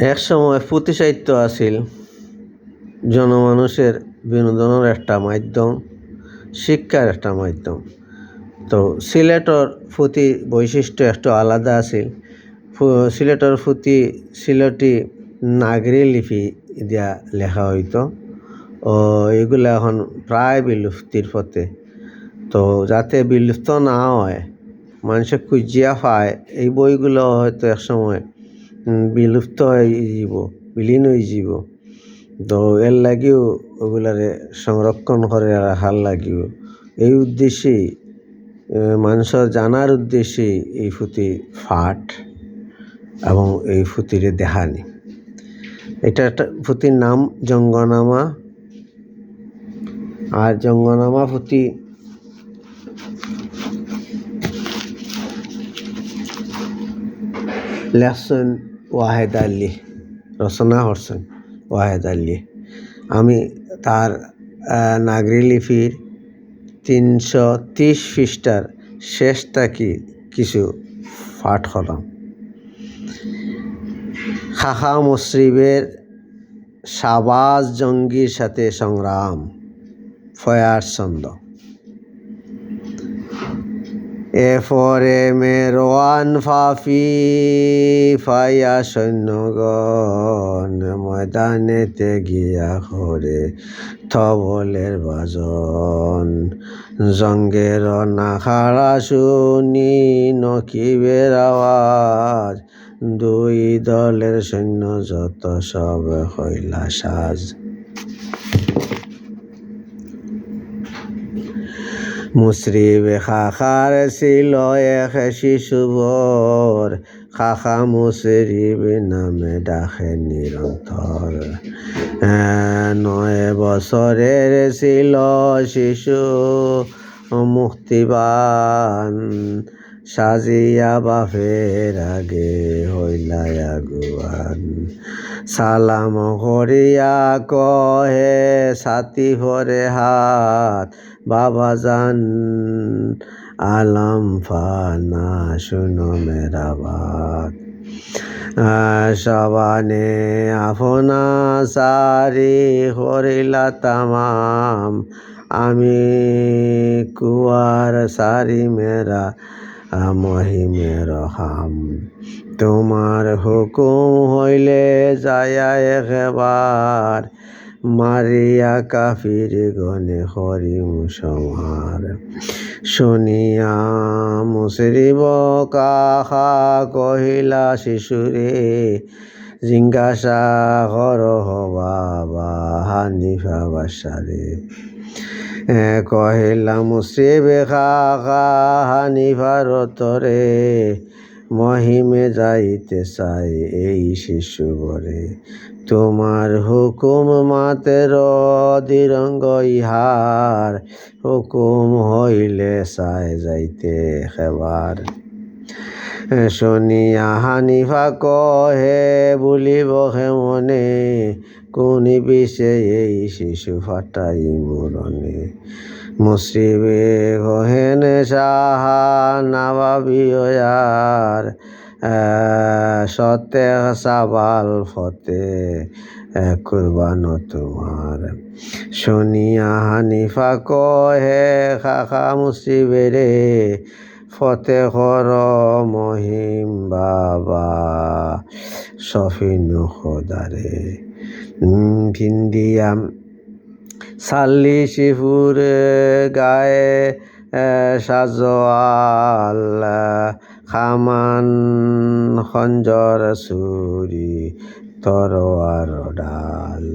এক সময় পুঁথি সাহিত্য আছিল জনমানুষের বিনোদনের একটা মাধ্যম, শিক্ষার একটা মাধ্যম। তো সিলেটর পুঁথি বৈশিষ্ট্য একটু আলাদা আছিল। সিলেটর পুঁথি সিলেটি নাগরি লিপি দিয়া লেখা হইতো। এগুলো এখন প্রায় বিলুপ্তির পথে। তো যাতে বিলুপ্ত না হয়, মানুষে খুঁজিয়া পায়, এই বইগুলো হয়তো একসময় বিলুপ্ত হয়ে যাব, বিলীন হয়ে যাব। তো এর লাগিও ওগুলারে সংরক্ষণ করে রাখার লাগিও এই উদ্দেশ্যেই মানুষের জানার উদ্দেশ্যেই এই পুঁথি পাঠ এবং এই পুঁথিরে দেখানি। এটা একটা পুঁথির নাম জঙ্গনামা। আর জঙ্গনামা পুঁথি লেখছেন ওয়াহেদ আলী, রচনা করছেন ওয়াহেদ আলী। আমি তার নাগরি লিপির 330 পৃষ্ঠার শেষ থাকি কিছু পাঠ করলাম। খাখা মুশরিফের শাহবাজ জঙ্গির সাথে সংগ্রাম, ফয়াজ ছন্দ। এরপরে মেরওয়ান ফাফি ফাইয়া সৈন্যগণ ময়দানেতে গিয়া করে থবলের বাজন। জঙ্গের নাখাড়া শুনি নকিবের আওয়াজ, দুই দলের সৈন্য যত সব হইলা সাজ। মুশরিফ খাখার ছিল এক শিশুবর, খাখা মুশরিফ নামে ডাকে নিরন্তর। 9 বছরের ছিল শিশু মুক্তিবান, সাজিয়া বাপের আগে হইলা আগুয়ান। সালাম করিয়া কহে ছাতি ভরে হাত, বাবা জান আলম ফানা শুনো মেরা বাত। সবানে আপনা সারি করিলা তামাম, আমি কুয়ার সারি মেরা মহিমের হাম। তোমার হুকুম হইলে যায়া একবার, মারিয়া কাফির গনে করিম সংহার। শুনিয়া মুশরিফ কাখা কহিলা শিশুরে, জিজ্ঞাসা কর বাবা হানিফা বাসারে। কহিলা মুশরিফ কাখা হানিফার তরে, মহিমে যাইতে চাই এই শিশু বরে। তোমার হুকুম মাতের দিরঙ্গ ইহার, হুকুম হইলে চাই যাইতে খেবার। শুনিয়া হানিফা কহে বলিব মনে, কোন বিষে এই শিশু ফাটাই মরণে। মুশরিফে কহেন সাহা নাবাবিয়ার, সতে সাবাল ফতে কুরবান তোমার। শুনিয়া হানিফা কহে খাখা মুশরিফেরে, ফতে কর মহিম বাবা সফিনু খোদারে। ভিন্দিয়া সাল্লি শিফুর গায়ে সাজোয়াল, খামান খঞ্জর ছুরি তরোয়ার ডাল।